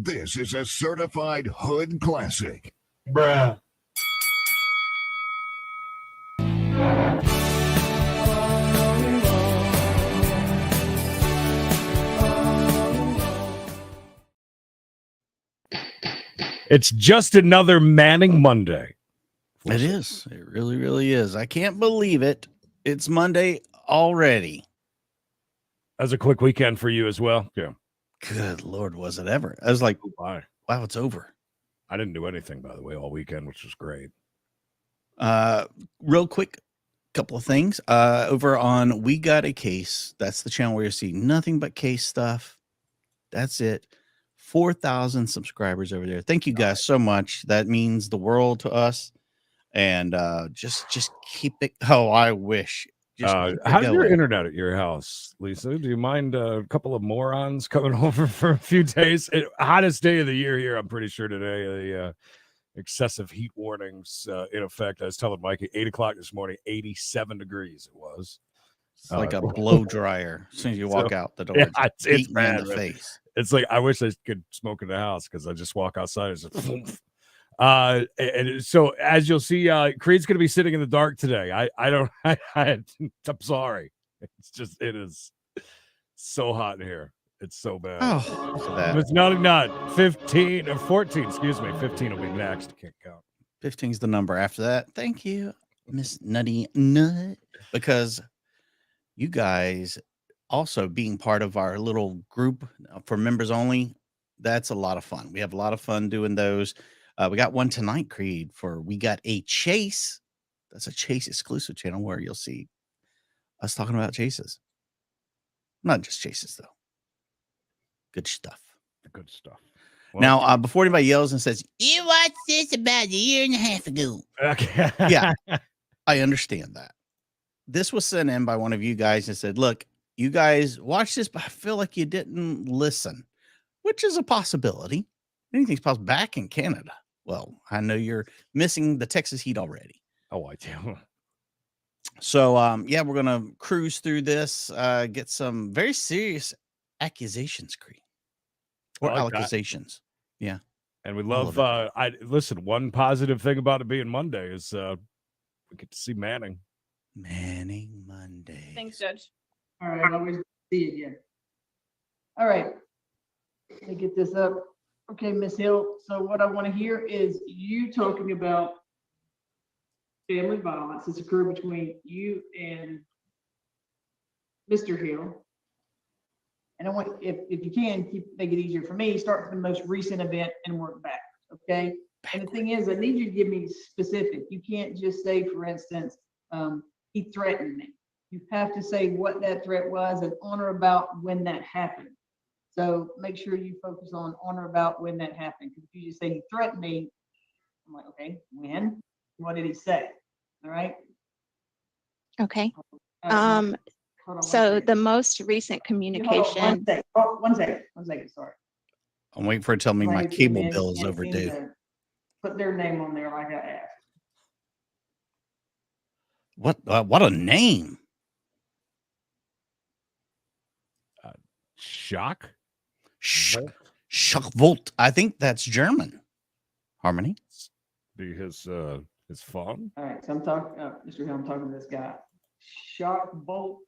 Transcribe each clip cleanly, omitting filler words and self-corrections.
This is a certified hood classic. Bruh. It's just another Manning Monday. It is. It really, really is. I can't believe it. It's Monday already. As a quick weekend for you as well. Yeah. Good Lord, was it ever? I was like, Bye. wow, it's over. I didn't do anything, by the way, all weekend, which was great. Real quick, couple of things. Over on We Got a Case, that's the channel where you see nothing but case stuff. That's it. 4,000 subscribers over there. Thank you guys so much. That means the world to us. And just keep it. Oh, I wish. How's your internet at your house, Lisa? Do you mind a couple of morons coming over for a few days? Hottest day of the year here, I'm pretty sure today. The excessive heat warnings in effect. I was telling Mike at 8 o'clock this morning, 87 degrees it was. It's like a blow dryer as soon as you walk out the door. Yeah, it's bad in the face. It's like I wish I could smoke in the house because I just walk outside. It's just, and so as you'll see, Creed's going to be sitting in the dark today. I'm sorry. It is so hot in here. It's so bad. Oh, for that. It's not 15 or 14. Excuse me. 15 will be next. Can't count. 15 is the number after that. Thank you, Miss Nutty Nut, because you guys also being part of our little group for members only. That's a lot of fun. We have a lot of fun doing those. We got one tonight, Creed, for We Got a Chase. That's a Chase exclusive channel where you'll see us talking about chases. Not just chases, though. Good stuff. Good stuff. Well, now, before anybody yells and says, you watched this about a year and a half ago. Okay. Yeah, I understand that. This was sent in by one of you guys and said, look, you guys watch this, but I feel like you didn't listen, which is a possibility. Anything's possible back in Canada. Well, I know you're missing the Texas heat already. Oh, I do. So, yeah, we're going to cruise through this, get some very serious accusations, Creed. Or like accusations. Yeah. And we love, listen, one positive thing about it being Monday is we get to see Manning. Manning Monday. Thanks, Judge. All right, always see you again. All right, let me get this up. Okay, Miss Hill. So what I want to hear is you talking about family violence that's occurred between you and Mr. Hill. And I want, if you can, make it easier for me, start from the most recent event and work back. Okay. And the thing is, I need you to give me specific. You can't just say, for instance, he threatened me. You have to say what that threat was and on or about when that happened. So make sure you focus on or about when that happened. Because if you just say he threatened me, I'm like, okay, when? What did he say? All right. Okay. Hold on So one the most recent communication. One second. Sorry. I'm waiting for it to tell me my cable bill is overdue. Put their name on there like I asked. What a name. Shock? Schockvolt. I think that's German. Harmony. Be his phone. All right, so I'm talking, Mr. Hill, I'm talking to this guy. Schockvolt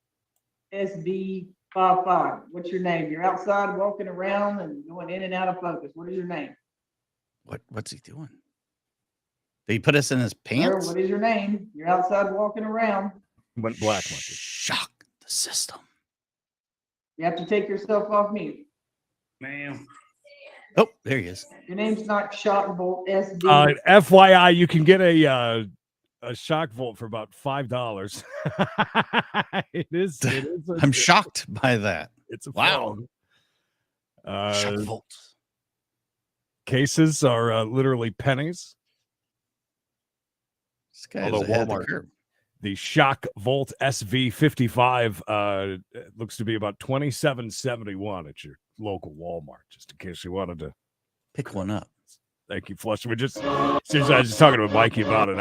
SV55. What's your name? You're outside walking around and going in and out of focus. What is your name? What's he doing? Did he put us in his pants? Sir, what is your name? You're outside walking around. Went black. Shock the system. You have to take yourself off mute. Ma'am. Oh, there he is. Your name's not Schockvolt SV. FYI, you can get a shock volt for about $5. It is. I'm shocked by that. It's a wow. Shock volt. Cases are literally pennies. This guy is ahead of the curve. The Shock Volt SV55 looks to be about $27.71 at your local Walmart, just in case you wanted to pick one up. Thank you, Flusher. Seriously, I was just talking to Mikey about it.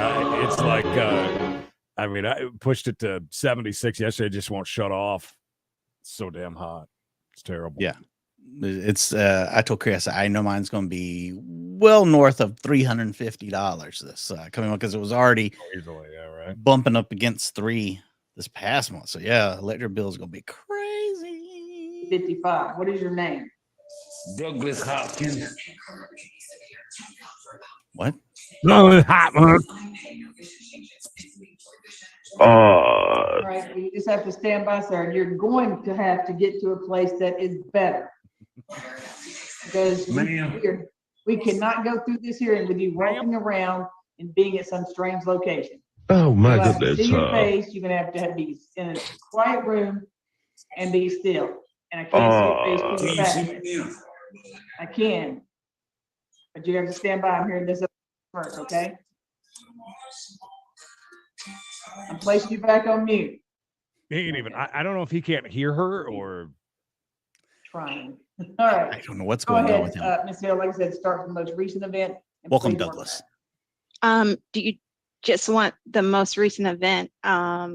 It's like, I pushed it to 76 yesterday. It just won't shut off. It's so damn hot. It's terrible. Yeah. It's I told Chris I know mine's going to be well north of $350 this coming month because it was already Easily, yeah, right. bumping up against 3 this past month. So yeah, electric bill is going to be crazy. 55. What is your name? Douglas Hopkins. What? No, hot month. All right, you just have to stand by, sir. And you're going to have to get to a place that is better. Because Ma'am. we cannot go through this hearing with you walking around and being at some strange location. Oh my You'll have to goodness. see your face. You're gonna have to be in a quiet room and be still. And I can't see your face through your back. I can. But you have to stand by. I'm hearing this first, okay? I'm placing you back on mute. He ain't even. I don't know if he can't hear her or. Trying. All right. I don't know what's Go going on ahead, with him. Ms. Hill. Like I said, start from the most recent event. and Welcome, please work Douglas. Do you just want the most recent event? back.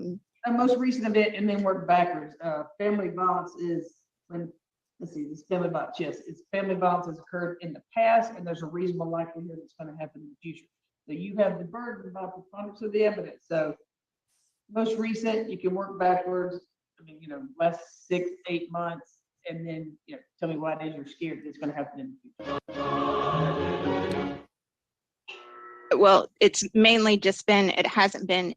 The most recent event and then work backwards. Family violence is when, let's see, this family violence, yes, it's family violence has occurred in the past and there's a reasonable likelihood it's going to happen in the future. So you have the burden about the preponderance of the evidence. So most recent, you can work backwards. I mean, last 6, 8 months, and then, tell me why it is you're scared that it's going to happen in the future. Well, it's mainly just been, it hasn't been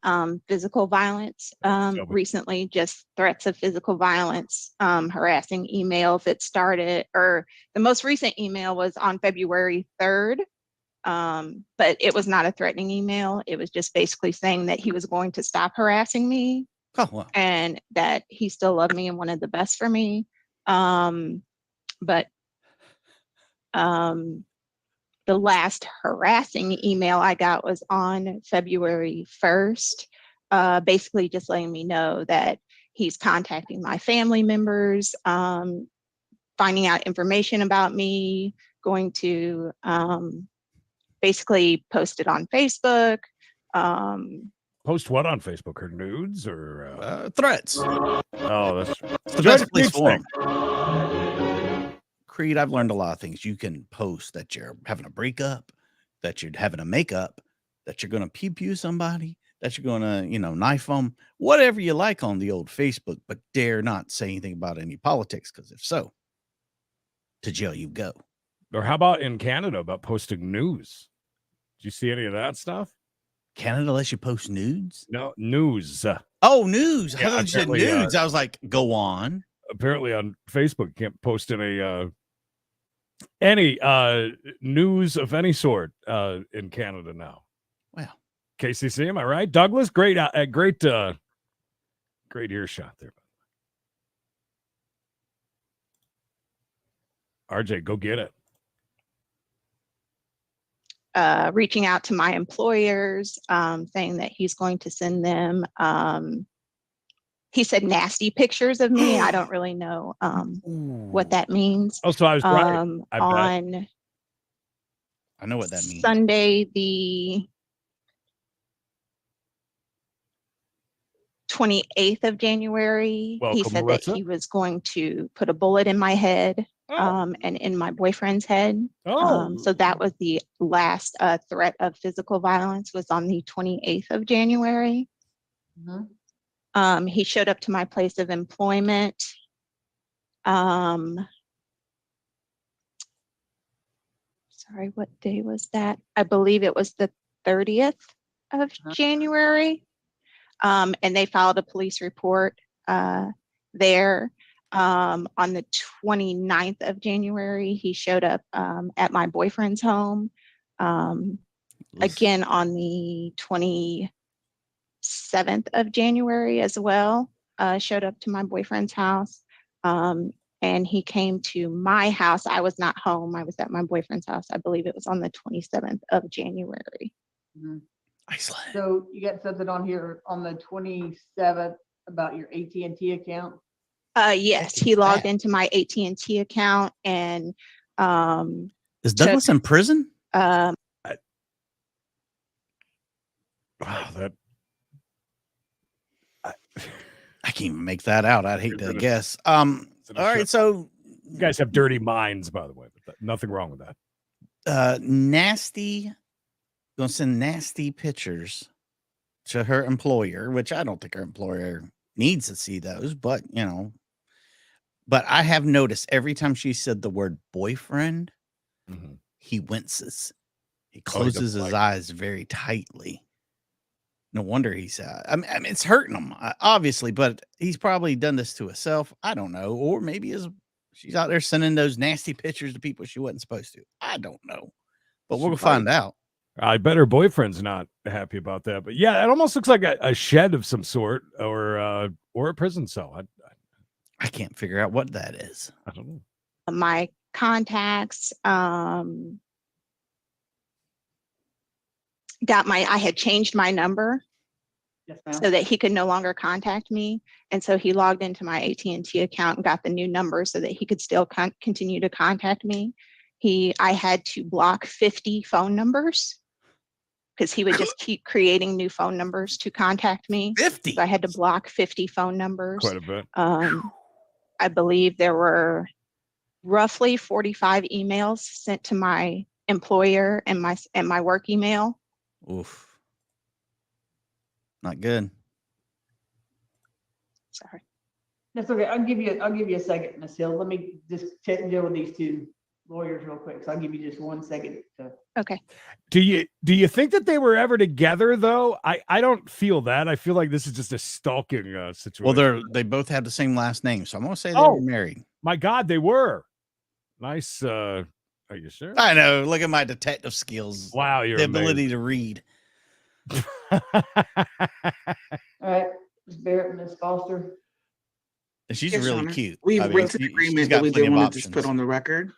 physical violence So- recently, just threats of physical violence, harassing emails that started, or the most recent email was on February 3rd. But it was not a threatening email. It was just basically saying that he was going to stop harassing me Oh, wow. and that he still loved me and wanted the best for me. But the last harassing email I got was on February 1st, basically just letting me know that he's contacting my family members, finding out information about me, going to basically post it on Facebook. Post what on Facebook? Her nudes or? Threats. Oh, that's It's the best place for them. Creed, I've learned a lot of things. You can post that you're having a breakup, that you're having a makeup, that you're going to pew somebody, that you're going to, knife them, whatever you like on the old Facebook, but dare not say anything about any politics, because if so, to jail you go. Or how about in Canada about posting news? Did you see any of that stuff? Canada lets you post nudes? No, news. Oh, news. Yeah, I thought you said apparently, nudes. I was like, go on. Apparently on Facebook, you can't post any news of any sort in Canada now. Wow. KCC, am I right? Douglas, great earshot there. RJ, go get it. Reaching out to my employers, saying that he's going to send them, he said nasty pictures of me. I don't really know what that means. Oh, so I was right. I On I know what that means. Sunday, the 28th of January, Welcome, he said Melissa. that he was going to put a bullet in my head and in my boyfriend's head. So that was the last threat of physical violence, was on the 28th of January. Mhm. He showed up to my place of employment. Sorry, what day was that? I believe it was the 30th of January. And they filed a police report there. On the 29th of January, he showed up at my boyfriend's home. Again, on the 27th of January as well, showed up to my boyfriend's house. And he came to my house. I was not home. I was at my boyfriend's house. I believe it was on the 27th of January. Mhm. Excellent. So you got something on here on the 27th about your AT&T account? Yes, he logged into my AT&T account and Is Douglas in prison? Wow, that I can't even make that out. I'd hate to guess. All right, so You guys have dirty minds, by the way, but nothing wrong with that. Gonna send nasty pictures to her employer, which I don't think her employer needs to see those, but but I have noticed every time she said the word boyfriend, he winces. He closes his eyes very tightly. No wonder he's I mean, it's hurting him, obviously, but he's probably done this to himself. I don't know. Or maybe she's out there sending those nasty pictures to people she wasn't supposed to. I don't know. But we'll find out. I bet her boyfriend's not happy about that. But yeah, it almost looks like a shed of some sort or a prison cell. I can't figure out what that is. I don't know. My contacts, I had changed my number so that he could no longer contact me. And so he logged into my AT&T account and got the new number so that he could still continue to contact me. I had to block 50 phone numbers because he would just keep creating new phone numbers to contact me. 50. So I had to block 50 phone numbers. Quite a bit. I believe there were roughly 45 emails sent to my employer and my work email. Oof. Not good. Sorry. That's okay. I'll give you a second, Ms. Hill. Let me just deal with these two lawyers real quick. So I'll give you just 1 second to. Okay. Do you think that they were ever together though? I don't feel that. I feel like this is just a stalking situation. Well, they both have the same last name, so I'm gonna say they were married. My God, they were. Nice. Are you sure? I know. Look at my detective skills. Wow, you're the ability to read. All right, Ms. Barrett and Ms. Foster. And she's Yes, Your really Honor. cute. We've I mean, reached an she's agreement got that we plenty did of want to just options. put on the record.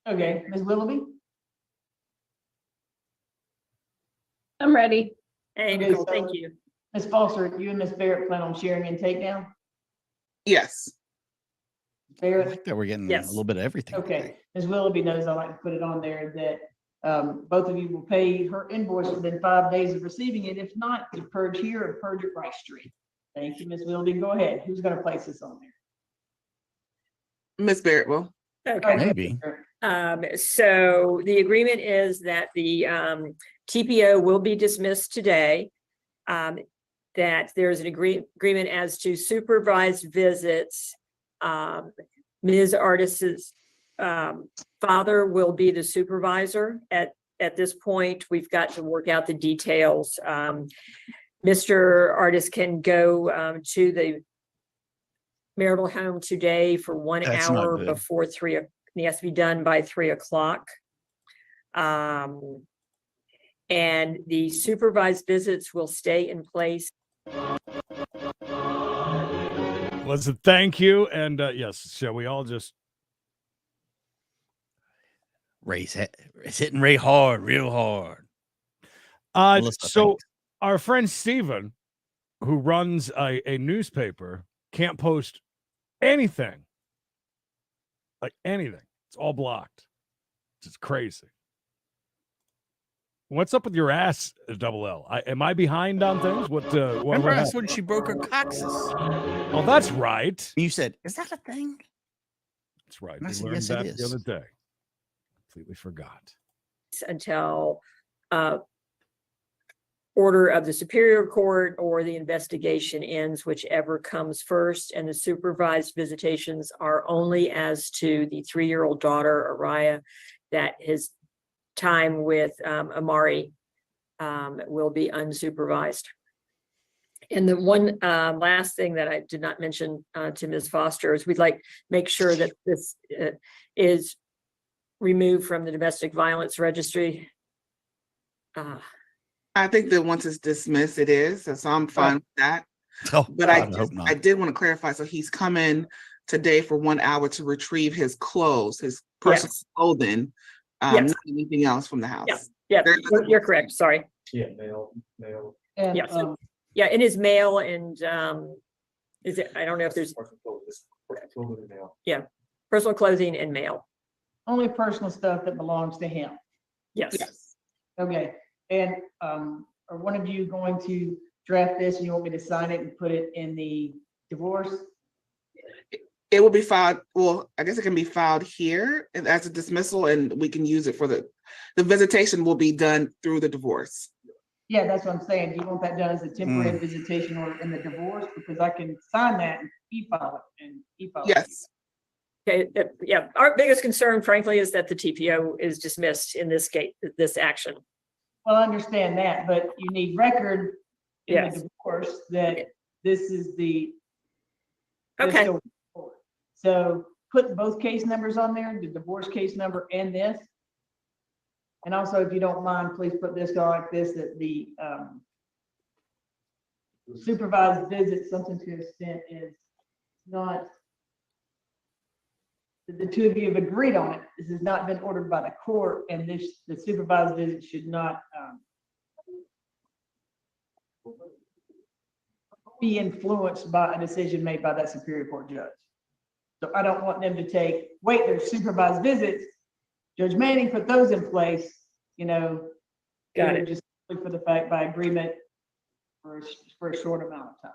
Okay, Ms. Willoughby. I'm ready. Hey, Nicole, thank you. Ms. Foster, you and Ms. Barrett plan on sharing intake now? Yes. I Barrett? like that we're getting Yes. a little bit of everything. Okay, Ms. Willoughby knows I like to put it on there that both of you will pay her invoice within 5 days of receiving it. If not, to purge here or purge at Rice Street. Thank you, Ms. Willoughby. Go ahead. Who's gonna place this on there? Ms. Barrett will. Okay. Maybe. So the agreement is that the TPO will be dismissed today. That there's an agreement as to supervised visits. Ms. Artis's father will be the supervisor. At this point, we've got to work out the details. Mr. Artis can go to the marital home today for 1 That's not hour good. before 3 o'clock. He has to be done by 3 o'clock. And the supervised visits will stay in place. Listen, thank you. And yes, shall we all just Ray's hitting Ray hard, real hard. Melissa, so thanks. our friend Steven, who runs a newspaper, can't post anything. Like anything. It's all blocked. It's crazy. What's up with your ass, Double L? Am I behind on things? What Remember I happened? when she broke her coccyx? Oh, that's right. You said, is that a thing? That's right. And I We said, learned yes, it that is. the other day. Completely forgot. Until order of the Superior Court or the investigation ends, whichever comes first. And the supervised visitations are only as to the 3-year-old daughter, Araya, that his time with Amari will be unsupervised. And the one last thing that I did not mention to Ms. Foster is we'd like to make sure that this is removed from the domestic violence registry. I think that once it's dismissed, it is. So I'm fine with that. Oh, But God, hope not. I did want to clarify. So he's coming today for 1 hour to retrieve his clothes, his personal Yes. clothing, Yes. not anything else from the house. Yeah. Yeah, you're correct. Sorry. And, Yes. Yeah, in his mail and is it? I don't know if there's personal clothing and mail. only personal stuff that belongs to him. Yes. Yes. Okay, and are one of you going to draft this and you want me to sign it and put it in the divorce? It will be filed, well, I guess it can be filed here and as a dismissal, and we can use it for the visitation will be done through the divorce. Yeah, that's what I'm saying. Do you want that done as a temporary visitation order in the divorce? Because I can sign that and e-file it and e-file it. Yes. Okay, yeah, our biggest concern frankly is that the TPO is dismissed in this case, this action. Well, I understand that, but you need record in Yes. the divorce that this is the. this Okay, going forward. So put both case numbers on there, the divorce case number and this. And also, if you don't mind, please put this down like this, that the supervised visit, something to the extent is not, that the two of you have agreed on it. This has not been ordered by the court, and the supervised visit should not be influenced by a decision made by that Superior Court judge. So I don't want them to take, wait, there's supervised visits. Judge Manning put those in place, you know. got it. Just look for the fact by agreement for a short amount of time.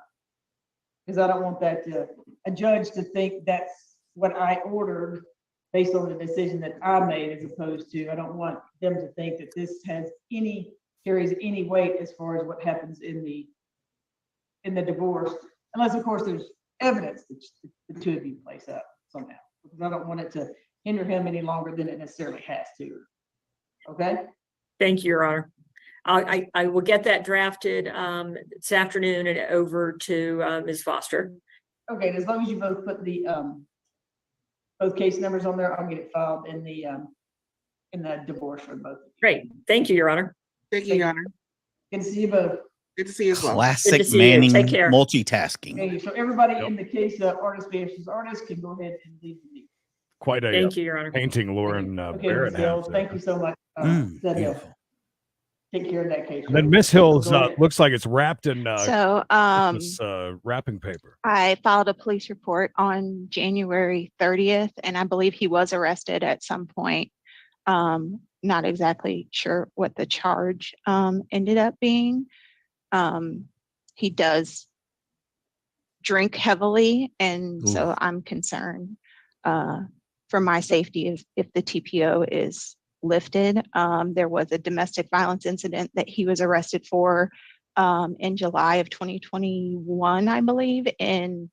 Because I don't want that a judge to think that's what I ordered based on the decision that I made, as opposed to, I don't want them to think that this carries any weight as far as what happens in the divorce, unless of course there's evidence that the two of you place up somehow, because I don't want it to hinder him any longer than it necessarily has to. Okay? Thank you, Your Honor. I will get that drafted this afternoon and over to Ms. Foster. Okay, and as long as you both put the both case numbers on there, I'll get it filed in the divorce for both of you. Great. Thank you, Your Honor. Thank you, Your Honor. Good to see you both. Good to see you as well. Classic see you. Manning Take care. multitasking. Okay, so everybody in the case of artist versus artist can go ahead and leave the meeting. Quite a Thank you, Your Honor. painting Lauren Okay, Barrett Ms. Hill, has thank there. you so much. That Hill. Beautiful. Take care of that case. And then Miss Hill's Go ahead. looks like it's wrapped in So, this wrapping paper. I filed a police report on January 30th, and I believe he was arrested at some point. Not exactly sure what the charge ended up being. He does drink heavily, and so I'm concerned for my safety if the TPO is lifted. There was a domestic violence incident that he was arrested for in July of 2021, I believe, in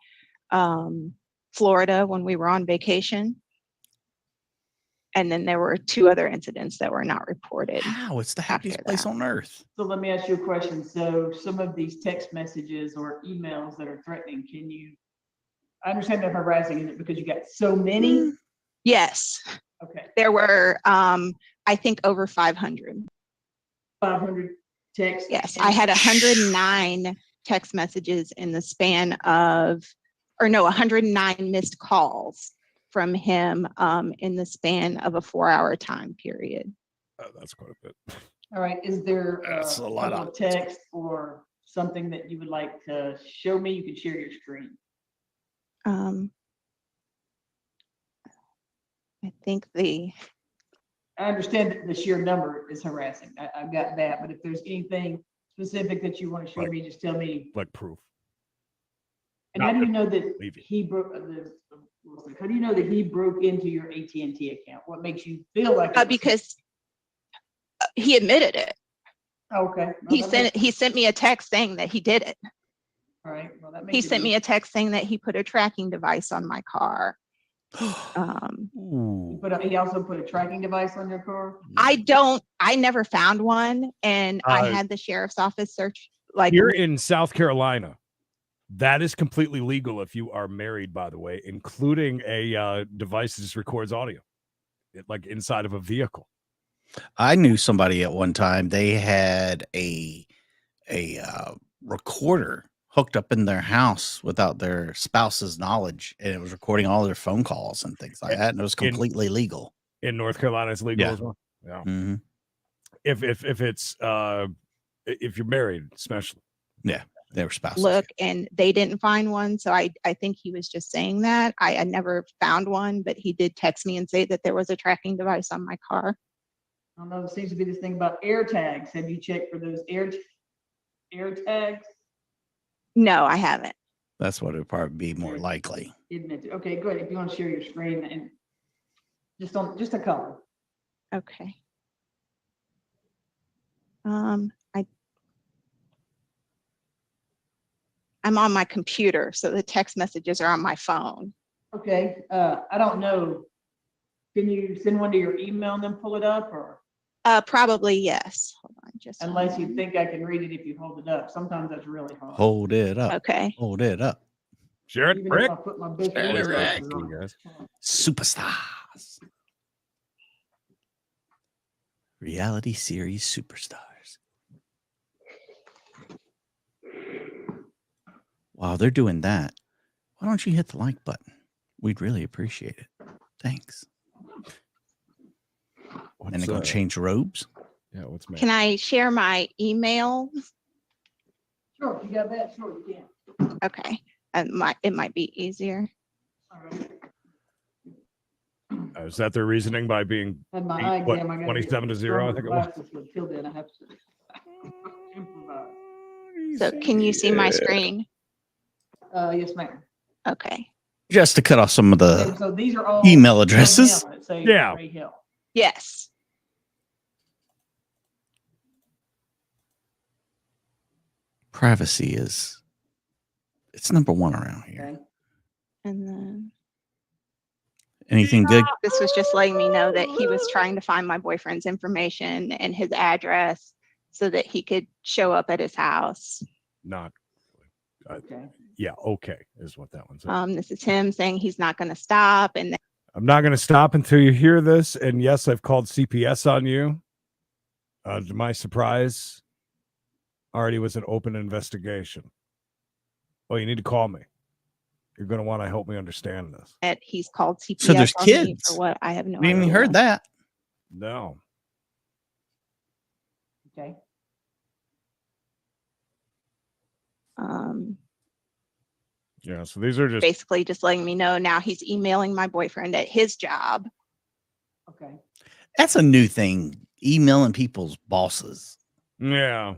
Florida when we were on vacation. And then there were 2 other incidents that were not reported. Wow, it's the happiest after place that. on earth. So let me ask you a question. So some of these text messages or emails that are threatening, I understand they're harassing, is it because you got so many? Yes, Okay, there were, I think, over 500. 500 texts? Yes, I had 109 text messages in the span of, 109 missed calls from him in the span of a 4-hour time period. That's quite a bit. All right, is there That's a lot of text or something that you would like to show me? You can share your screen. I think I understand that the sheer number is harassing. I've got that, but if there's anything specific that you want to show Right. me, just tell me. Like proof. And how do you know that Leave it. he broke how do you know that he broke into your AT&T account? What makes you feel like? it was- because he admitted it. Okay. well, He sent me a text saying that he did it. All right. Well, that He makes it sent me a text saying that he put a tracking device on my car. Ooh. He also put a tracking device on your car? I never found one, and I Uh, had the sheriff's office search, like, Here in South Carolina, that is completely legal if you are married, by the way, including a device that just records audio, like inside of a vehicle. I knew somebody at one time, they had a recorder hooked up in their house without their spouse's knowledge, and it was recording all their phone calls and things like that, and it was completely legal. In North Carolina, it's legal Yeah. as well. Yeah. Mhm. If it's if you're married, especially. They were spouses. look, and they didn't find one. So I think he was just saying that. I never found one, but he did text me and say that there was a tracking device on my car. I don't know, there seems to be this thing about air tags. Have you checked for those air tags? No, I haven't. That's what it would probably be more likely. Admit it. Okay, good. If you want to share your screen and just a color. Okay. I'm on my computer, so the text messages are on my phone. Okay, I don't know. Can you send one to your email and then pull it up, or Probably yes. Hold on, just a unless you moment. think I can read it if you hold it up? Sometimes that's really hard. Hold it up. Okay. Hold it up. Share it, Even Rick. if I put my best Share it, reading Rick. glasses You on. guys. Superstars. Reality series superstars. While they're doing that, why don't you hit the like button? We'd really appreciate it. Thanks. And they're going to change robes. Yeah, what's Can I share my email? Sure, you got that? Sure, you can. Okay. It might be easier. All right. Is that their reasoning by being Had my eye exam. I got 27-0? I think it was. Till then, I have to improvise. So can you see my screen? Yes, ma'am. Okay. Just to cut off some of Okay, the so these are all email addresses. from him that say Yeah. Ray Hill. Yes. privacy it's number one around here. Okay. And then Anything good? this was just letting me know that he was trying to find my boyfriend's information and his address so that he could show up at his house. Not. Okay. Yeah, okay, is what that one said. This is him saying he's not going to stop. And I'm not going to stop until you hear this. And yes, I've called CPS on you. To my surprise, already was an open investigation. Oh, you need to call me. You're going to want to help me understand this. that he's called CPS So there's on me kids. for what? I have no We idea. even heard that. No. Okay. Yeah, so these are just Basically just letting me know now he's emailing my boyfriend at his job. Okay. That's a new thing. Emailing people's bosses. yeah.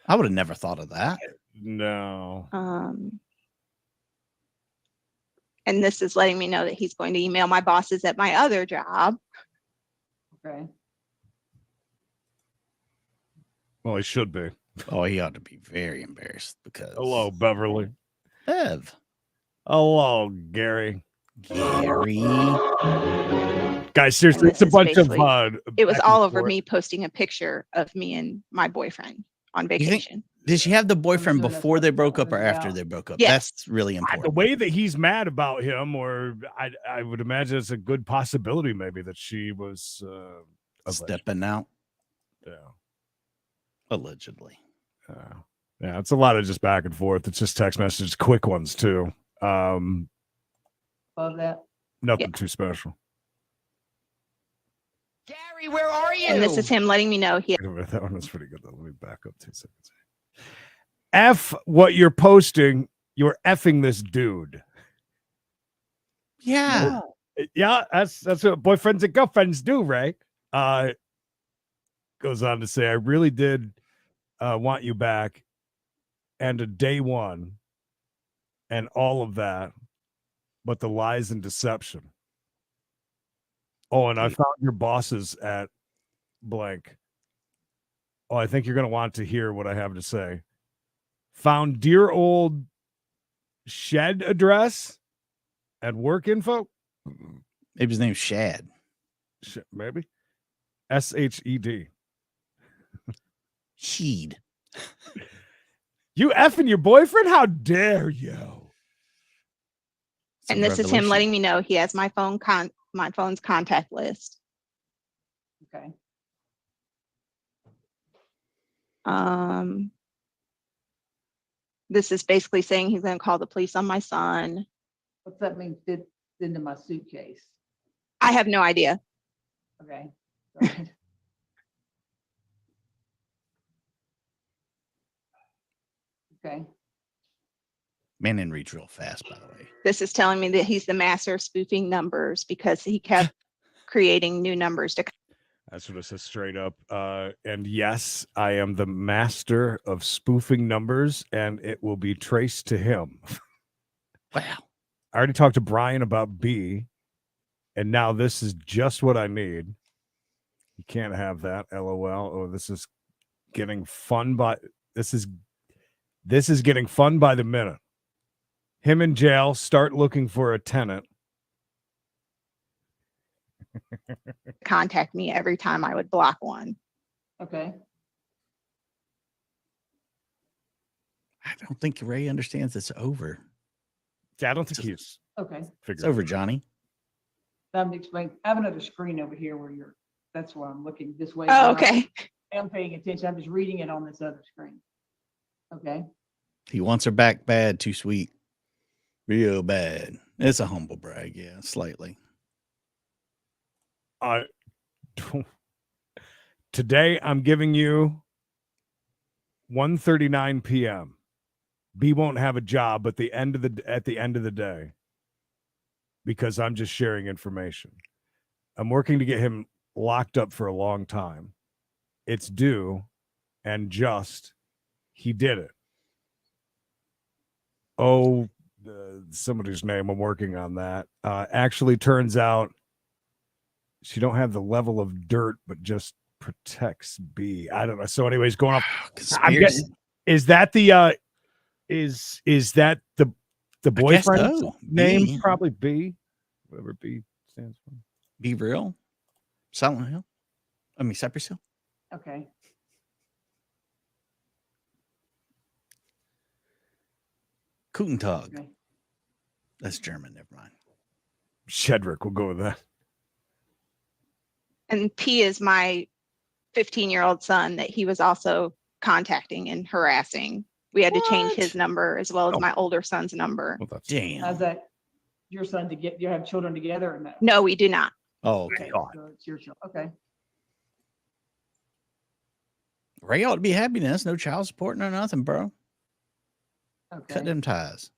I would have never thought of that. No. And this is letting me know that he's going to email my bosses at my other job. Okay. Well, he should be. Oh, he ought to be very embarrassed because Hello, Beverly. Bev. Hello, Gary. Gary. Guys, seriously, And it's a this is bunch of basically- It was back and all over forth. me posting a picture of me and my boyfriend on think- vacation. Did she have the boyfriend sure that's before what they that broke up or was after about. they broke up? Yes. That's really The important. way that he's mad about him, or I would imagine it's a good possibility maybe that she was alleged. Stepping out, Yeah. allegedly. Yeah, it's a lot of just back and forth. It's just text messages, quick ones too. Above that. Nothing too special. Gary, where are you? And this is him letting me know he Wait a minute, that one was pretty good though. Let me back up 2 seconds. F what you're posting, you're effing this dude. Yeah. Yeah, that's what boyfriends and girlfriends do, right? Goes on to say, I really did want you back, and a day one, and all of that, but the lies and deception. Oh, and I found your bosses at blank. Oh, I think you're going to want to hear what I have to say. Found dear old shed address and work info. Maybe his name's Shad. Maybe SHED. Sheed. You effing your boyfriend? How dare you? It's a and this is him revelation. letting me know he has my phone's contact list. Okay. This is basically saying he's going to call the police on my son. What's that mean? Fit into my suitcase. I have no idea. Okay. Right. Okay. Manning reads real fast, by the way. This is telling me that he's the master of spoofing numbers because he kept creating new numbers to. That's what it says straight up. And yes, I am the master of spoofing numbers, and it will be traced to him. Wow. I already talked to Brian about B, and now this is just what I need. You can't have that. LOL. Oh, this is getting fun by this is getting fun by the minute. Him in jail. Start looking for a tenant. Contact me every time I would block one. Okay. I don't think Ray understands it's over. Yeah, I don't think he's Okay. It's figured over, it out. Johnny. I'm explaining. I have another screen over here where you're, that's why I'm looking this way. Oh, Now. okay. I'm paying attention. I'm just reading it on this other screen. Okay. He wants her back bad, too sweet. Real bad. It's a humble brag, yeah, slightly. Today I'm giving you 1:39 p.m. B won't have a job at the end of the day because I'm just sharing information. I'm working to get him locked up for a long time. It's due and just he did it. Oh, somebody's name. I'm working on that. Actually turns out she don't have the level of dirt, but just protects B. I don't know. So anyways, going off. I'm guessing, is that the is that the boyfriend's so. name? B. Probably B. Whatever B stands for. Be real. Silent Hill. I mean Cypress Hill. Okay. Guten Tag. Okay. That's German. Never mind. Shedrick. We'll go with that. And P is my 15-year-old son that he was also contacting and harassing. We had to change What? his number as well as Oh. my older son's number. Well, that's Damn. How's that? Your son to get, you have children together or no? No, we do not. Oh, okay. God. So it's your child. Okay. Ray ought to be happy now. There's no child support, no nothing, bro. Okay. Cut them ties.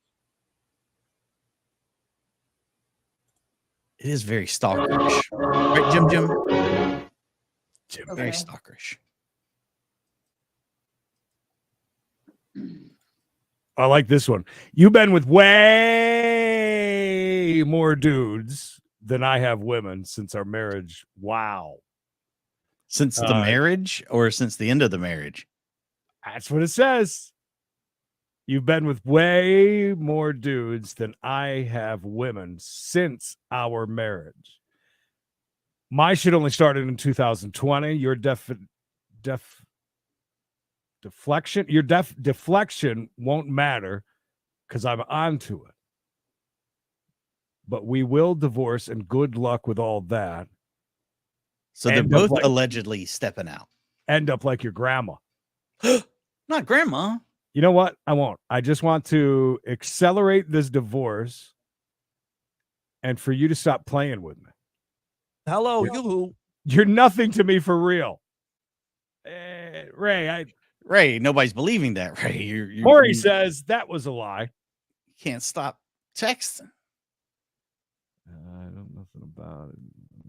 It is very stalkerish. Right, Jim? Jim. Okay. Very stalkerish. I like this one. You've been with way more dudes than I have women since our marriage. Wow. Since the marriage or since the end of the marriage? That's what it says. You've been with way more dudes than I have women since our marriage. My shit only started in 2020. Your deflection won't matter because I'm onto it. But we will divorce, and good luck with all that. So they're End up both like- allegedly stepping out. End up like your grandma. Not grandma. You know what? I won't. I just want to accelerate this divorce and for you to stop playing with me. Hello, you. You're nothing to me for real. Ray, Ray, nobody's believing that, Ray. Corey you says that was a lie. can't stop texting. I don't know nothing about it.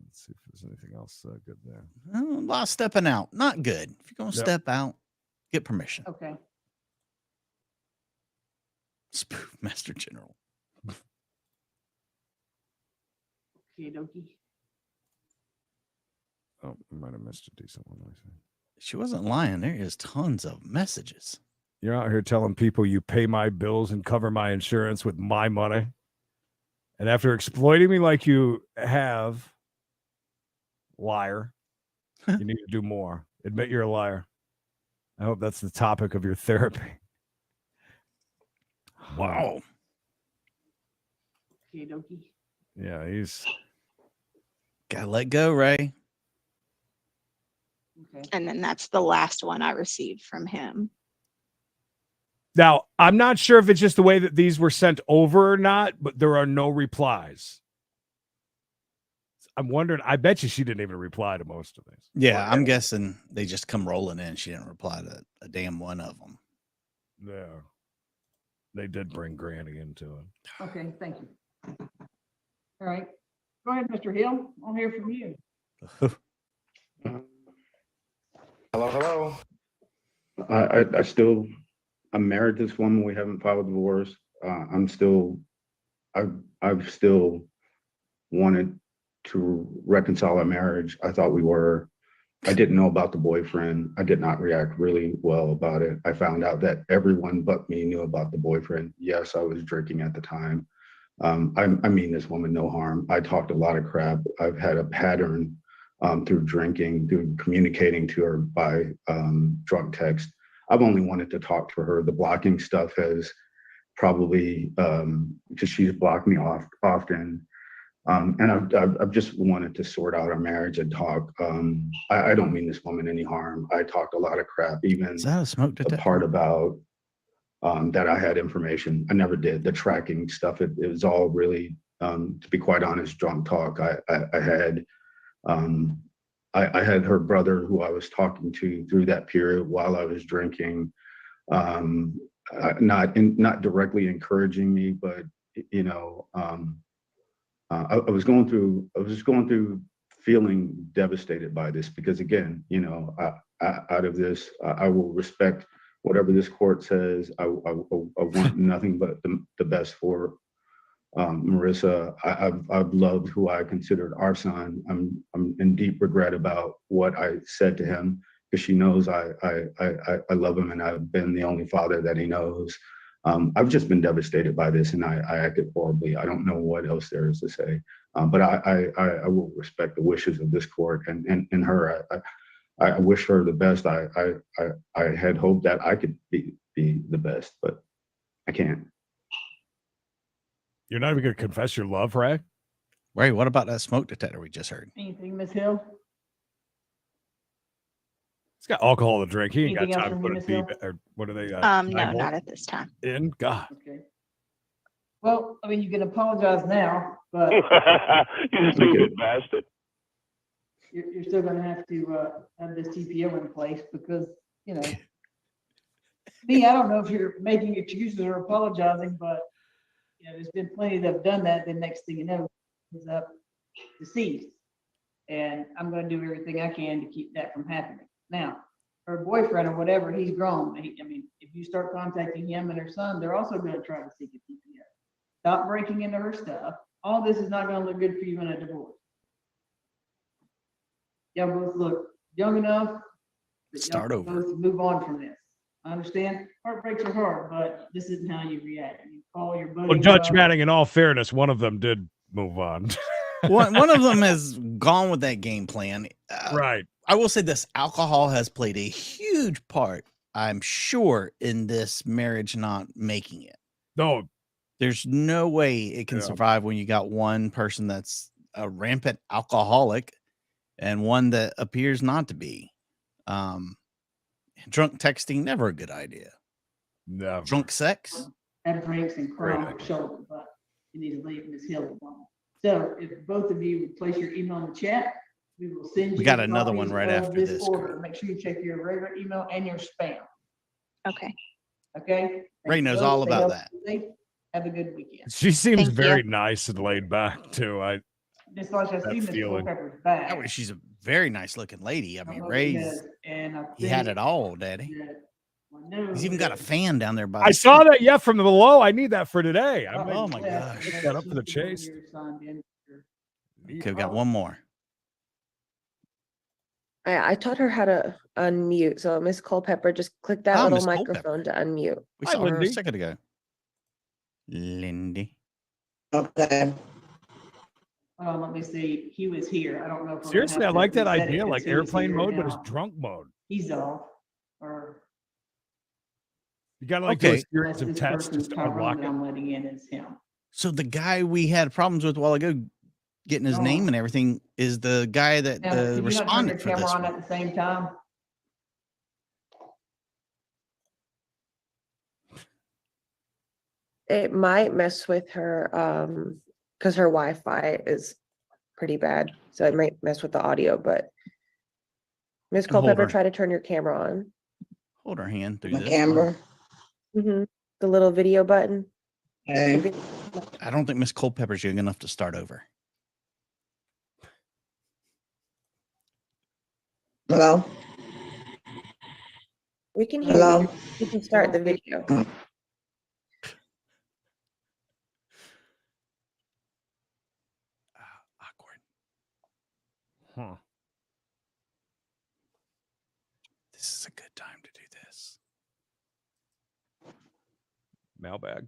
Let's see if there's anything else good there. A lot of stepping out. Not good. If you're going to Yep. step out, get permission. Okay. Spoof Master General. Okay, dokie. Oh, I might have missed a decent one. I think. She wasn't lying. There is tons of messages. You're out here telling people you pay my bills and cover my insurance with my money. And after exploiting me like you have, liar, you need to do more. Admit you're a liar. I hope that's the topic of your therapy. Wow. Okay, dokie. Yeah, he's Gotta let go, Ray. Okay. And then that's the last one I received from him. now. I'm not sure if it's just the way that these were sent over or not, but there are no replies. I'm wondering. I bet you she didn't even reply to most of these. Yeah, I'm guessing they just come rolling in. She didn't reply to a damn one of them. Yeah, they did bring Granny into it. Okay, thank you. All right. Go ahead, Mr. Hill. I'll hear from you. Hello. I'm married to this woman. We haven't filed a divorce. I'm still I've still wanted to reconcile our marriage. I thought we were. I didn't know about the boyfriend. I did not react really well about it. I found out that everyone but me knew about the boyfriend. Yes, I was drinking at the time. I mean this woman no harm. I talked a lot of crap. I've had a pattern through drinking, through communicating to her by drunk text. I've only wanted to talk to her. The blocking stuff has probably, because she's blocked me often. And I've just wanted to sort out our marriage and talk. I don't mean this woman any harm. I talked a lot of crap, even Is that a smoke the detector? part about that I had information. I never did. The tracking stuff, it was all really, to be quite honest, drunk talk. I had her brother who I was talking to through that period while I was drinking, not directly encouraging me, but you know, I was going through feeling devastated by this because again, you know, out of this, I will respect whatever this court says. I want nothing but the best for Marissa. I've loved who I considered our son. I'm in deep regret about what I said to him because she knows I love him and I've been the only father that he knows. I've just been devastated by this and I acted horribly. I don't know what else there is to say, but I will respect the wishes of this court and her. I wish her the best. I had hoped that I could be the best, but I can't. You're not even going to confess your love, Ray? Ray, what about that smoke detector we just heard? Anything, Ms. Hill? He's got alcohol to drink. He ain't got Anything else time to from put you, a Ms. D, Hill? or what are they? No, 9 not volt at this time. in. God. Okay. Well, I mean, you can apologize now, but You stupid bastard. you're still gonna have to have this TPO in place because, you know, me, I don't know if you're making excuses or apologizing, but you know, there's been plenty that have done that. The next thing you know, is up deceased. And I'm gonna do everything I can to keep that from happening. Now, her boyfriend or whatever, he's grown. I mean, if you start contacting him and her son, they're also gonna try to seek a TPO. Stop breaking into her stuff. All this is not gonna look good for you in a divorce. Y'all both look young enough that Start y'all over. both move on from this. I understand heartbreaks are hard, but this isn't how you react. You call your buddy. Well, Judge Manning, in all fairness, one of them did move on. One of them has gone with that game plan. Right. I will say this: alcohol has played a huge part, I'm sure, in this marriage not making it. No, there's no way it can Yeah. survive when you got one person that's a rampant alcoholic and one that appears not to be. Drunk texting, never a good idea. No. Drunk sex. Have drinks and cry on her shoulder, but you need to leave Ms. Hill alone. So if both of you would place your email in the chat, we will send you. We got another one copies right of after this, order. Make sure you check your regular email and your spam. Okay. Okay? Ray knows all about that. Have a good weekend. She seems Thank you. very nice and laid back too. Just like I That see Ms. feeling. Culpepper's back. That way, she's a very nice looking lady. I mean, Ray's And I he had think it all, Daddy. that- I know He's even got a that- fan down there by. I the saw seat. that. Yeah, from the below. I need that for today. I Oh might my gosh. pick that up for the chase. Okay, we got one more. I taught her how to unmute. So Miss Culpepper, just click that Ah, little Miss microphone to unmute. We Hi, saw her a Lindy. second ago. Lindy. Okay. Let me see. He was here. I don't know. If we're gonna Seriously, I have to like that reset it idea, because like he was airplane here mode, but it's now. drunk mode. He's off. Or You gotta like do a Okay. series unless of this tests person's just to Tyrone unlock that it. I'm letting in is him. So the guy we had problems with a while ago, getting his name No. and everything, is the guy that Now, could you not turn your responded for camera this on one. at the same time? It might mess with her because her Wi-Fi is pretty bad. So it might mess with the audio, but Miss Hold Culpepper, her. try to turn your camera on. Hold her hand through My this. camera. The little video button. Hey. I don't think Miss Culpepper's young enough to start over. Hello. We can hear Hello. you. You can start the video. Huh. This is a good time to do this. Mailbag.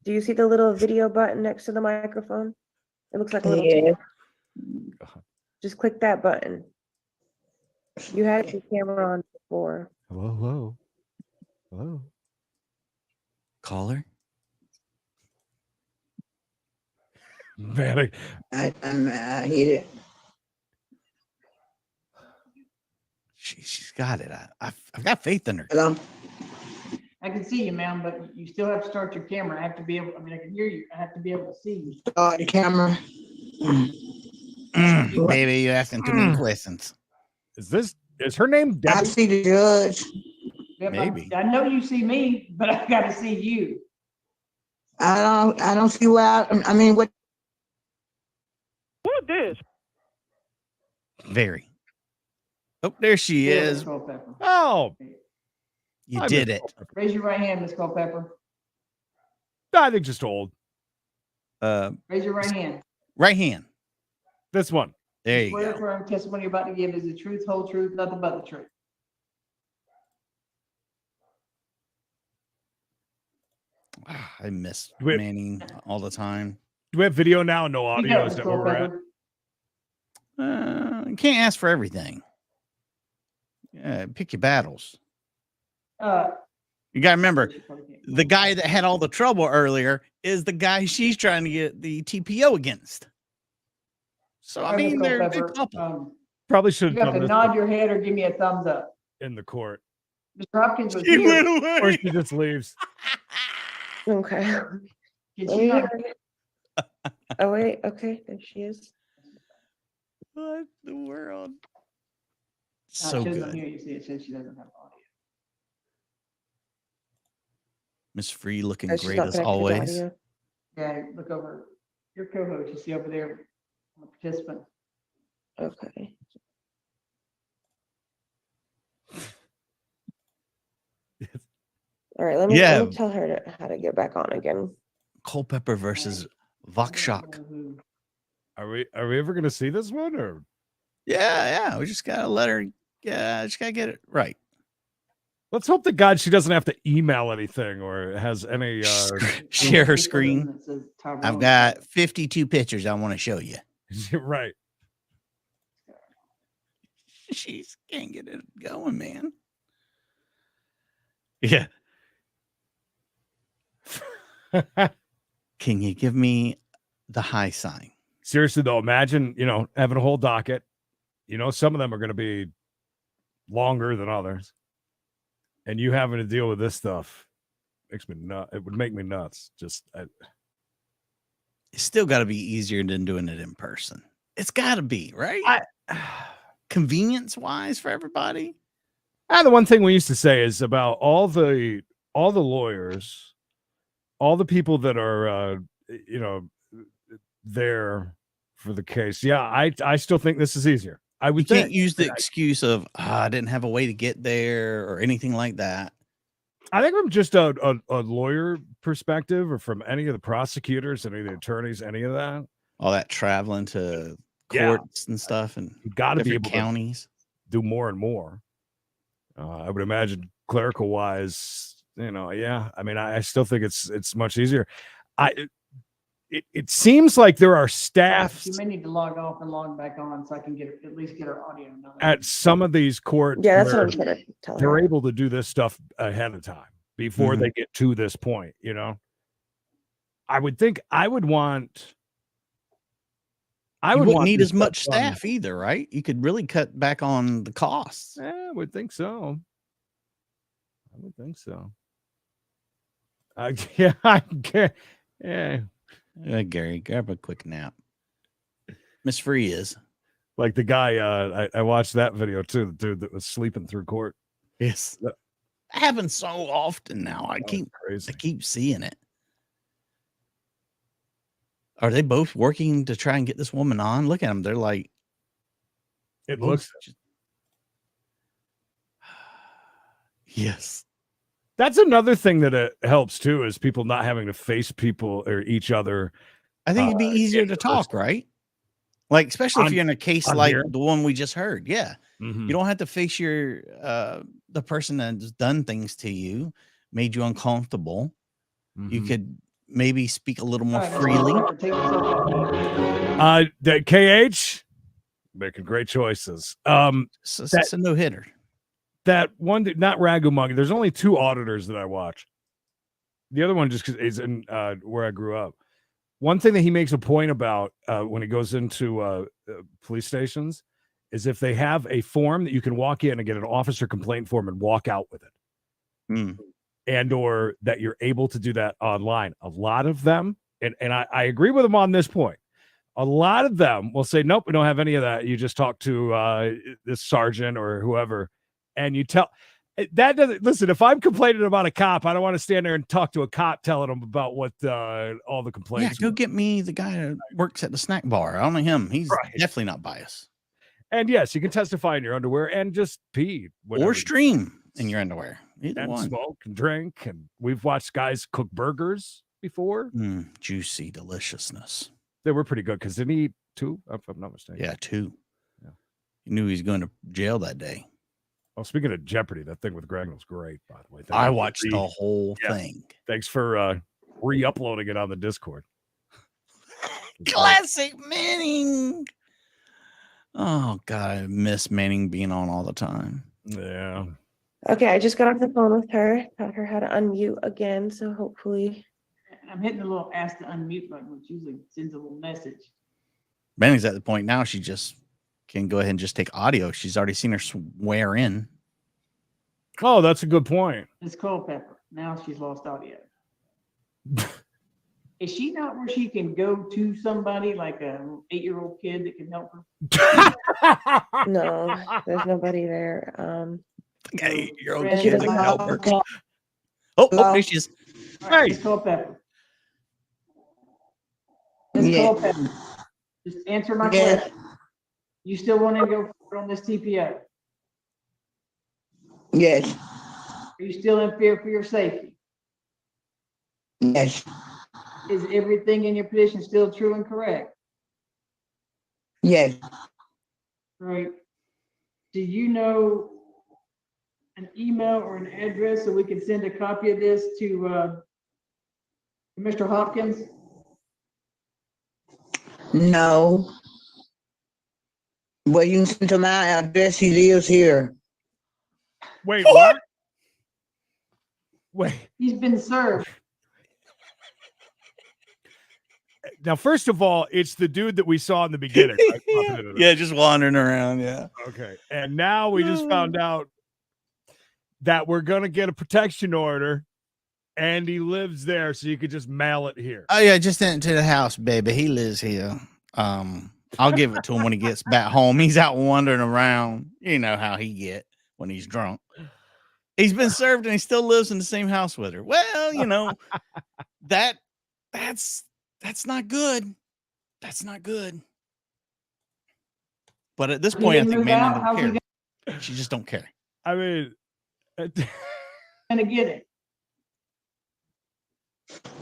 Do you see the little video button next to the microphone? It looks like a little. Yeah. Just click that button. You had your camera on before. Hello, hello. Hello. Caller? Man, I'm heated. She's got it. I've got faith in her. Hello? I can see you, ma'am, but you still have to start your camera. I have to be able, I mean, I can hear you. I have to be able to see you. Start the camera. Baby, you're asking too many questions. Is her name I Debbie? see the judge. Yep, Maybe. I know you see me, but I gotta see you. I don't see why. I mean, what? What this? Very. Oh, there she Yeah, is. Miss Culpepper. Oh, You I did miss it. Raise your right hand, Miss Culpepper. I think just old. Raise your right hand. Right hand. This one. There you Swear go. firm testimony you're about to give is the truth, whole truth, nothing but the truth. I miss Wait. Manning all the time. Do we have video now? No You audio. got it, Is Miss that where we're at? Culpepper. You can't ask for everything. Pick your battles. You got to remember, the guy that had all the trouble earlier is the guy she's trying to get the TPO against. So, I All right, Miss mean, they're a Culpepper, good couple. Probably should you have have done to this nod your head or give me a thumbs up. in the court. Mr. Hopkins was She here. went Or away. she just leaves. Okay. Can Let she me- not? Oh wait, okay, there she is. What the world? It So shows on good. here, you see, it says she doesn't have audio. Miss Free looking Oh, she's great not as connected to always. audio. Yeah, look over your co-host, you see over there, the participant. Okay. All right, let me tell her how to get back on again. Culpepper versus Vokshak. Are we ever gonna see this one or Yeah. We just gotta let her. Yeah, just gotta get it right. let's hope to God she doesn't have to email anything or has any Share her screen. It says Tyrone. I've got 52 pictures I want to show you. right. She can't get it going, man. Yeah. Can you give me the high sign? Seriously though, imagine, having a whole docket. Some of them are going to be longer than others. And you having to deal with this stuff makes me nuts. It would make me nuts. Just It's still got to be easier than doing it in person. It's got to be, right? Convenience wise for everybody. the one thing we used to say is about all the lawyers, all the people that are there for the case. Yeah, I still think this is easier. I would You can't use the excuse of I didn't have a way to get there or anything like that. I think from just a lawyer perspective or from any of the prosecutors, any of the attorneys, any of that. All that traveling to Yeah. courts and stuff and You got to be different able counties. to do more and more. I would imagine clerical wise, yeah. I mean, I still think it's much easier. It seems like there are staffs You may need to log off and log back on so I can at least get her audio. at some of these courts. Yeah, that's what where I'm trying to tell they're her. able to do this stuff ahead of time before they get to this point. I would think I would want. You wouldn't need this as much stuff done. staff either, right? You could really cut back on the costs. I would think so. Yeah, I get. Yeah. Gary, grab a quick nap. Miss Free is Like the guy, I watched that video too. The dude that was sleeping through court. yes. That happens so often now. I keep seeing it. Are they both working to try and get this woman on? Look at them. They're like, It looks. Yes. That's another thing that helps too is people not having to face people or each other. I think it'd be easier to talk, right? Like, especially if you're in a case on like here? the one we just heard. Yeah. Mhm. You don't have to face your the person that's done things to you, made you uncomfortable. You Mhm. could maybe speak a little All more right, Mr. freely. Pepper, take yourself off. That KH making great choices. It's a no hitter. That one, not Ragu Monkey. There's only 2 auditors that I watch. The other one just is in where I grew up. One thing that he makes a point about when he goes into police stations is if they have a form that you can walk in and get an officer complaint form and walk out with it. Mm. And or that you're able to do that online. A lot of them, and I agree with him on this point. A lot of them will say, nope, we don't have any of that. You just talk to this sergeant or whoever, and you tell that doesn't listen. If I'm complaining about a cop, I don't want to stand there and talk to a cop telling him about what all the Yeah, complaints. go get me the guy that works at the snack bar. I don't know him. He's definitely not biased. And yes, you can testify in your underwear and just pee Or stream in your underwear. Either and one. smoke and drink. And we've watched guys cook burgers before. Juicy deliciousness. They were pretty good because didn't he eat 2, if I'm not mistaken? Yeah, 2. Yeah. He knew he was going to jail that day. Oh, speaking of Jeopardy, that thing with Greg was great, by the way. I watched the whole thing. Thanks for re-uploading it on the Discord. Classic Manning. Oh God, I miss Manning being on all the time. Yeah. Okay, I just got off the phone with her, taught her how to unmute again, so hopefully. I'm hitting the little ask to unmute button, which usually sends a little message. Manning's at the point now she just can go ahead and just take audio. She's already seen her swear in. Oh, that's a good point. Ms. Culpepper, now she's lost audio. Is she not where she can go to somebody like a 8-year-old kid that can help her? No, there's nobody there. Like an 8-year-old Friends, kid that can help her. Oh, there she is. All right, Ms. Culpepper. Ms. Yeah. Culpepper, just answer my question. You still want to go forward on this TPO? Yes, Are you still in fear for your safety? yes, Is everything in your petition still true and correct? yes. Right. Do you know an email or an address so we can send a copy of this to Mr. Hopkins? No. Well, you can send to my address. He lives here. Wait, what? Wait. He's been served. Now, first of all, it's the dude that we saw in the beginning. Right? Yeah, just wandering around. Yeah. Okay. And now we just found out that we're going to get a protection order and he lives there. So you could just mail it here. Oh yeah, just send it to the house, baby. He lives here. I'll give it to him when he gets back home. He's out wandering around. You know how he get when he's drunk. He's been served and he still lives in the same house with her. Well, you know, that's not good. That's not good. But at this point, I think Manning don't care. She just don't care. I mean, Gonna get it.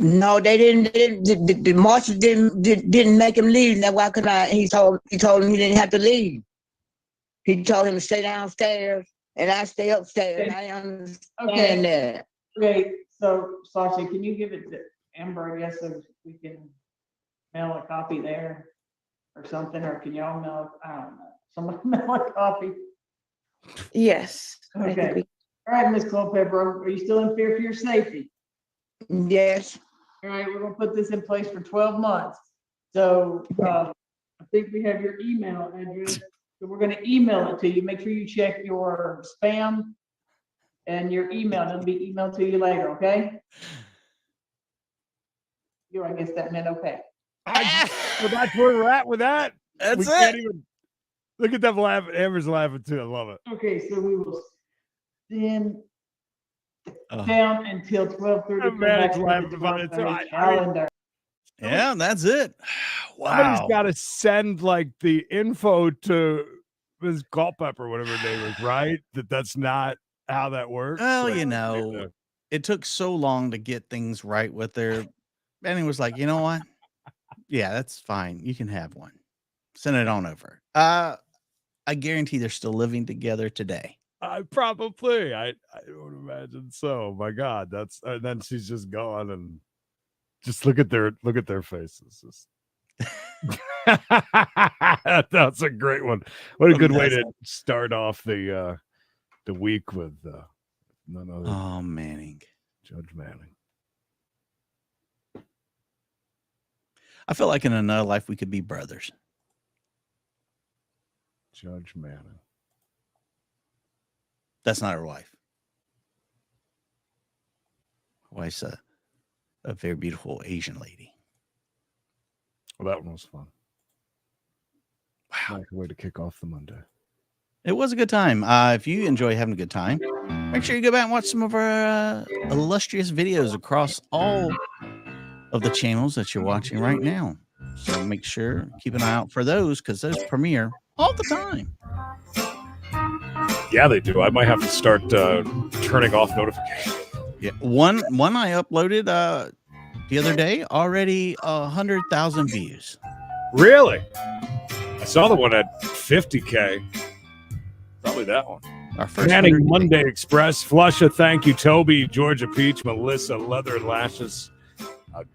No, they didn't. The marshal didn't make him leave. That's why he told him he didn't have to leave. He told him to stay downstairs, and I stay upstairs. Okay. I understand Okay. that. Okay, so Sasha, can you give it to Amber, I guess, so we can mail a copy there or something, or can y'all mail, I don't know, someone mail a copy? Yes. I think Okay. All right, Ms. Culpepper, are you still in fear for your safety? Yes. All right, we're gonna put this in place for 12 months. So I think we have your email address. So we're gonna email it to you. Make sure you check your spam and your email. It'll be emailed to you later, okay? I guess that meant okay. well, that's where we're at with that. That's we can't even look at them laughing. Amber's laughing too. I love it. Okay, so we will send down until 12:30. I'm mad at laughing about it too. I mean, Calendar. Yeah, that's it. Somebody's Wow. got to send like the info to Ms. Culpepper, whatever her name is, right? That's not how that works. Well, Like, you know, it took so long to get things right with her. Manning was like, you know what? Yeah, that's fine. You can have one. Send it on over. I guarantee they're still living together today. I don't imagine so. My God, that's and then she's just gone and just look at their faces. Just that's a great one. What a good way to start off the week with none other than Manning. Judge Manning. I feel like in another life we could be brothers. Judge Manning. That's not her wife. Her wife's a very beautiful Asian lady. Well, that one was fun. Wow. Nice way to kick off the Monday. It was a good time. If you enjoy having a good time, make sure you go back and watch some of our illustrious videos across all of the channels that you're watching right now. So make sure, keep an eye out for those because those premiere all the time. Yeah, they do. I might have to start turning off notifications. Yeah, one I uploaded the other day, already 100,000 views. Really? I saw the one at 50K. Probably that one. Our first Manning Monday Express. Flusha, thank you. Toby, Georgia Peach, Melissa, Leather and Lashes,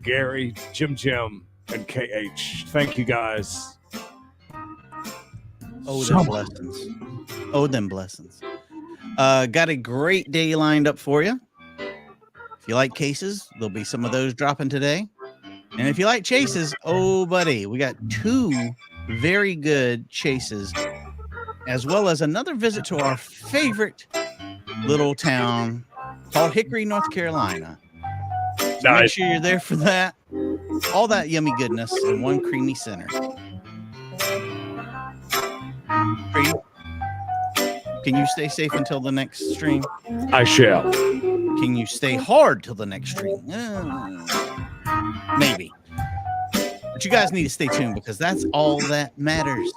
Gary, Jim, and KH. Thank you guys. Oh, them blessings. Oh, them blessings. Got a great day lined up for you. If you like cases, there'll be some of those dropping today. And if you like chases, oh, buddy, we got 2 very good chases, as well as another visit to our favorite little town called Hickory, North Carolina. So make sure you're there for that. All that yummy goodness in one creamy center. Can you stay safe until the next stream? I shall. Can you stay hard till the next stream? Maybe. But you guys need to stay tuned because that's all that matters.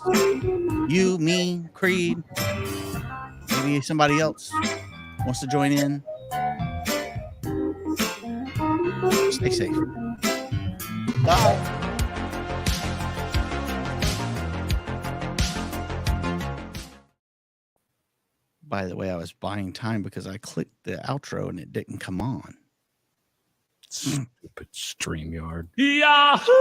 You, me, Creed, maybe somebody else wants to join in. Stay safe. Bye. By the way, I was buying time because I clicked the outro and it didn't come on. Stupid StreamYard. Yahoo!